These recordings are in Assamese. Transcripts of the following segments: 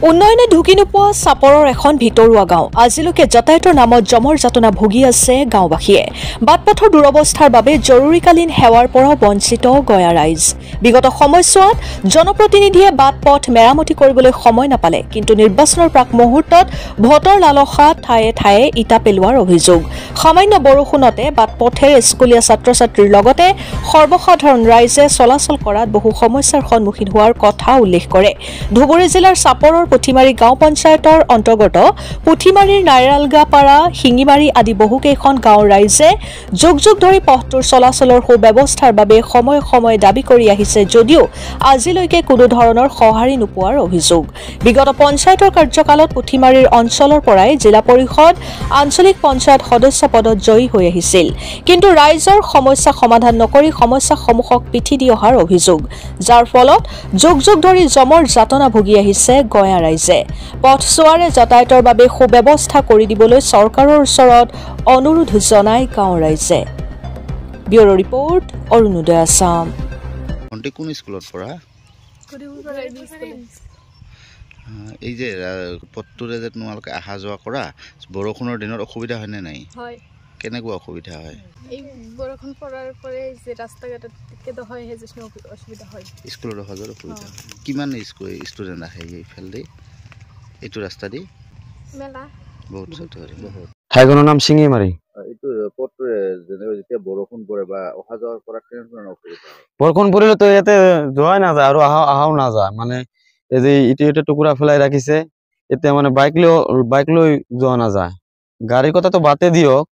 উন্নয়নে ঢুকি নোপোৱা চাপৰৰ এখন ভিতৰুৱা গাঁও আজিলৈকে যাতায়াতৰ নামত জমৰ যাতনা ভুগি আছে গাঁওবাসীয়ে বাটপথৰ দুৰৱস্থাৰ বাবে জৰুৰীকালীন সেৱাৰ পৰা বঞ্চিত গয়া ৰাইজ বিগত সময়ছোৱাত জনপ্ৰতিনিধিয়ে বাটপথ মেৰামতি কৰিবলৈ সময় নাপালে কিন্তু নিৰ্বাচনৰ প্ৰাক মুহূৰ্তত ভোটৰ লালসা ঠায়ে ঠায়ে ইটা পেলোৱাৰ অভিযোগ সামান্য বৰষুণতে বাটপথেৰ স্কুলীয়া ছাত্ৰ-ছাত্ৰীৰ লগতে সৰ্বসাধাৰণ ৰাইজে চলাচল কৰাত বহু সমস্যাৰ সন্মুখীন হোৱাৰ কথা উল্লেখ কৰে ধুবুৰী জিলাৰ চাপৰৰ পুঠিমাৰী গাঁও পঞ্চায়তৰ অন্তৰ্গত পুঠিমাৰীৰ নাইৰালগাপাৰা শিঙিমাৰী আদি বহুকেইখন গাঁৱৰ ৰাইজে যুগ যুগ ধৰি পথটোৰ চলাচলৰ সুব্যৱস্থাৰ বাবে সময়ে সময়ে দাবী কৰি আহিছে যদিও আজিলৈকে কোনো ধৰণৰ সঁহাৰি নোপোৱাৰ অভিযোগ বিগত পঞ্চায়তৰ কাৰ্যকালত পুঠিমাৰীৰ অঞ্চলৰ পৰাই জিলা পৰিষদ আঞ্চলিক পঞ্চায়ত সদস্য পদত জয়ী হৈ আহিছিল কিন্তু ৰাইজৰ সমস্যা সমাধান নকৰি সমস্যাসমূহক পিঠি দি অহাৰ অভিযোগ যাৰ ফলত যুগ যুগ ধৰি জমৰ যাতনা ভুগি আহিছে গয়া ৰাইজে পথছোৱাৰে যাতায়াতৰ বাবে সুব্যৱস্থা কৰি দিবলৈ চৰকাৰৰ ওচৰত অনুৰোধ জনাই গাঁও ৰাইজে ব্যুৰো ৰিপৰ্ট অৰুণোদয় আসাম কোনটি কোন স্কুলত পঢ়া এই যে পথটোৰে যে তোমালোকে অহা যোৱা কৰা বৰষুণৰ দিনত অসুবিধা হয় নে নাই হয় কেনেকুৱা অসুবিধা হয় এই বৰষুণ পৰাৰ পৰে যে ৰাস্তা ঘাটত কেদ হয় হে যেন অসুবিধা হয় স্কুলত অহা যোৱাৰ অসুবিধা কিমান ষ্টুডেণ্ট আহে এইফালে এইটো ৰাস্তা দি মেলা বহুত ছাত্ৰ ঠাইখনৰ নাম শিঙিমাৰী এইটো পথটোৰে যেনেকৈ যেতিয়া বৰষুণ পৰে বা অহা যোৱাৰ পৰা কেনেধৰণৰ অসুবিধা হয় বৰষুণ পৰিলেতো ইয়াতে যোৱাই নাযায় আৰু আহাও নাযায় মানে এই যে ইটো টুকুৰা ফেলাই ৰাখিছে এতিয়া মানে বাইক লৈ যোৱা নাযায় গাড়ীৰ কথাটো বাদে দিয়ক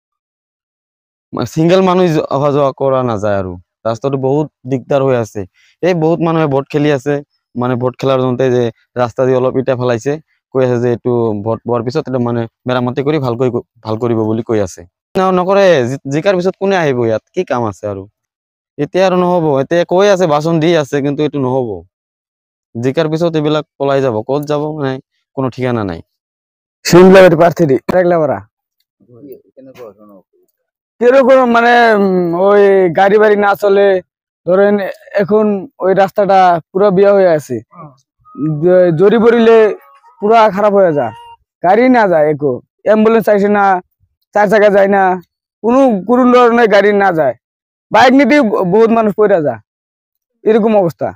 সিঙ্গেল মানুহ অহা যোৱা কৰা নাযায় আৰু ৰাস্তাটো বহুত দিগদাৰ হৈ আছে এই বহুত মানুহে ভোট খেলি আছে মানে ভোট খেলাৰ জনতে যে ৰাস্তা দি অলপ ইটা ফেলাইছে কৈ আছে যে এইটো ভোট পোৱাৰ পিছত এটা মানে মেৰামতি কৰি ভাল কৰিব বুলি কৈ আছে নকৰে জিকাৰ পিছত কোনে আহিব ইয়াত কি কাম আছে আৰু এতিয়া আৰু নহব এতিয়া কৈ আছে ভাষণ দি আছে কিন্তু এইটো নহব জিকাৰ পিছত এইবিলাক পলাই যাব ক'ত যাব মানে কোনো ঠিকানা নাই শিমলাবাড়ি প্রার্থী রেগলাপাড়া কেনেকুৱা ধৰণৰ কিরকম মানে ওই গাড়ি বাড়ি না চলে ধরেন এখন ওই রাস্তাটা পুরো বিয়া হয়ে আছে জরি পড়িলে পুরা খারাপ হয়ে যায় গাড়ি না যায় একো অ্যাম্বুলেন্স আসে না চার চাকা যায় না কোনো ধরনের গাড়ি না যায় বাইক নিতে বহুত মানুষ পড়ে যায় এরকম অবস্থা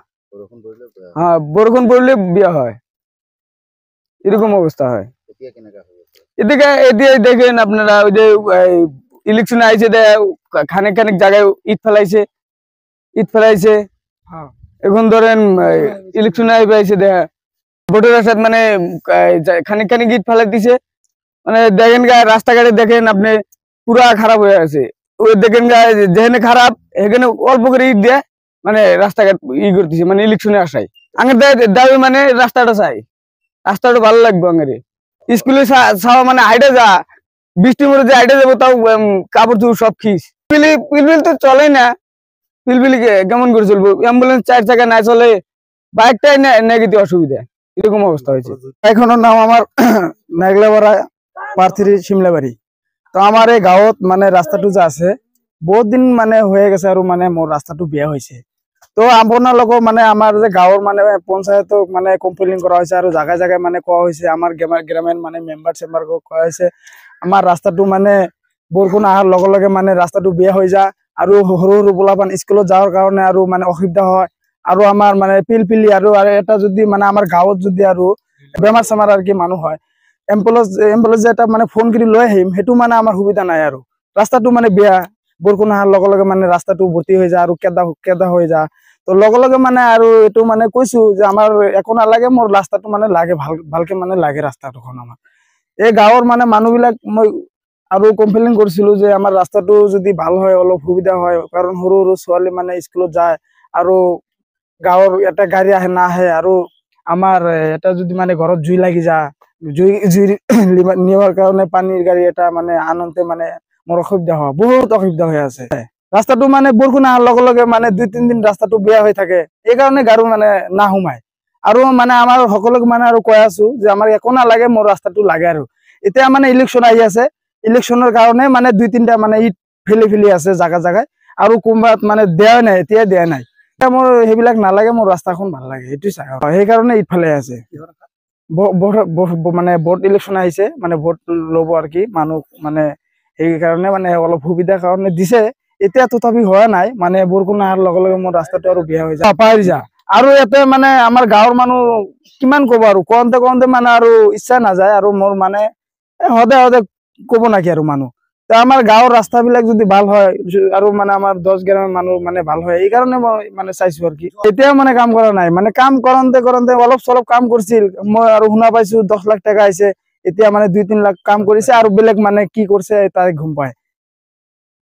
হ্যাঁ বরষুণ পড়লে বিয়া হয় এরকম অবস্থা হয় এদিকে দেখেন আপনারা ওই যে ইলেকশন আইছে খানিক জায়গায় ইট ফেলাইছে এখন ধরেন ইলেকশন আইছে দেখা ভোটের রাস্তায় মানে খানিক ইট ফেলাই দিছে মানে দেখেন রাস্তাঘাটে দেখেন আপনি পুরা খারাপ হয়ে আছে ওই দেখেন যেখানে খারাপ এখানে অল্প করে ইট দিয়ে মানে রাস্তাঘাট করতেছে মানে ইলেকশনে আসায় আগের দাবি মানে রাস্তাটা রাস্তাটা ভালো লাগবে আঙের স্কুলে ছাওয়া মানে হাইটে যা বৃষ্টির মধ্যে হাইটে যাবো তাও কাপড় চোপড় সব খিস পিলপিল তো চলে না পিলপিলি কেমন করে চলবো অ্যাম্বুলেন্স চার চাকা না চলে বাইকটাই নেগেটি অসুবিধা এরকম অবস্থা হয়েছে এখনের নাম আমার নাগলাপাড়া প্রার্থী শিমলাবাড়ি তো আমার এই গাঁৱত মানে রাস্তাটো যে আছে বহুত দিন মানে হয়ে গেছে আর মানে মোর রাস্তাটো বেয়া হয়েছে তো আপোনালোকক মানে আমার যে গাঁৱৰ মানে পঞ্চায়তক মানে কমপ্লেইন করা হয়েছে আর জায়গায় জায়গায় মানে কোয়া হয়েছে আমার গ্রামের মানে মেম্বার চেম্বারক কোয়া হয়েছে আমার রাস্তাটো মানে বৰষুণ আহাৰ লগে লগে মানে ৰাস্তাটো বেয়া হৈ যায় আৰু সৰু সৰু পোলাপান স্কুলত যাওয়াৰ কাৰণে আৰু মানে অসুবিধা হয় আৰু আমাৰ মানে পিলপিলি আৰু এটা যদি মানে আমাৰ গাঁৱত যদি আৰু বেমাৰ চেমাৰ আৰ কি মানুহ হয় এম্বুলেন্স যে এটা মানে ফোন কৰি লৈ আহিম সেইটো মানে আমাৰ সুবিধা নাই আৰু ৰাস্তাটো মানে বেয়া বৰষুণ আহাৰ লগে লগে মানে ৰাস্তাটো ভৰ্তি হৈ যায় আৰু কেদা হৈ যায় তো লগে লগে মানে আৰু এইটো মানে কৈছো যে আমাৰ একো নালাগে মোৰ ৰাস্তাটো মানে লাগে ভালকে মানে লাগে ৰাস্তাটোখন আমাৰ এই গাঁৱৰ মানে মানুহবিলাক মই আৰু কমপ্লেইন কৰিছিলো যে আমাৰ ৰাস্তাটো যদি ভাল হয় অলপ সুবিধা হয় কাৰণ সৰু সৰু ছোৱালী মানে স্কুলত যায় আৰু গাঁৱৰ এটা গাড়ী আহে না আহে আৰু আমাৰ এটা যদি মানে ঘৰত জুই লাগি যায় জুই নিয়াৰ কাৰণে পানীৰ গাড়ী এটা মানে আনন্তে মানে মোৰ অসুবিধা হয় বহুত অসুবিধা হৈ আছে ৰাস্তাটো মানে বৰষুণ আহাৰ লগে লগে মানে 2-3 দিন ৰাস্তাটো বেয়া হৈ থাকে এই কাৰণে গাড়ী মানে না সোমায় আৰু মানে আমাৰ সকলোক মানে আৰু কৈ আছো যে আমাৰ একো নালাগে মোৰ ৰাস্তাটো লাগে আৰু এতিয়া মানে ইলেকশন আহি আছে ইলেকশনৰ কাৰণে মানে 2-3টা মানে ইট ফেলি আছে জায়গায় আৰু কোনবাত মানে দেয়া নাই এতিয়া দেয়া নাই মোৰ সেইবিলাক নালাগে মোৰ ৰাস্তাখন ভাল লাগে এইটো চাই সেই কাৰণে ইট ফেলাই আছে মানে ভোট ইলেকশন আহিছে মানে ভোট ল'ব আর কি মানুহ মানে সেইকাৰণে মানে অলপ সুবিধাৰ কাৰণে দিছে এতিয়া তথাপি হোৱা নাই মানে বৰষুণ অহাৰ লগে লগে মোৰ ৰাস্তাটো আৰু বেয়া হৈ যায় পাহৰি যা আৰু ইয়াতে মানে আমাৰ গাঁৱৰ মানুহ কিমান ক'ব আৰু কওঁতে মানে আৰু ইচ্ছা নাযায় আৰু মোৰ মানে সদায় সদায় ক'ব নাকি আৰু মানুহ তো আমাৰ গাঁৱৰ ৰাস্তাবিলাক যদি ভাল হয় আৰু মানে আমাৰ 10 গ্ৰামৰ মানুহ মানে ভাল হয় এই কাৰণে মই মানে চাইছো আৰু কি এতিয়াও মানে কাম কৰা নাই মানে কাম কৰোঁতে অলপ চলপ কাম কৰিছিল মই আৰু শুনা পাইছো 10 লাখ টকা আহিছে এতিয়া মানে 2-3 লাখ কাম কৰিছে আৰু বেলেগ মানে কি কৰিছে তাই গম পায়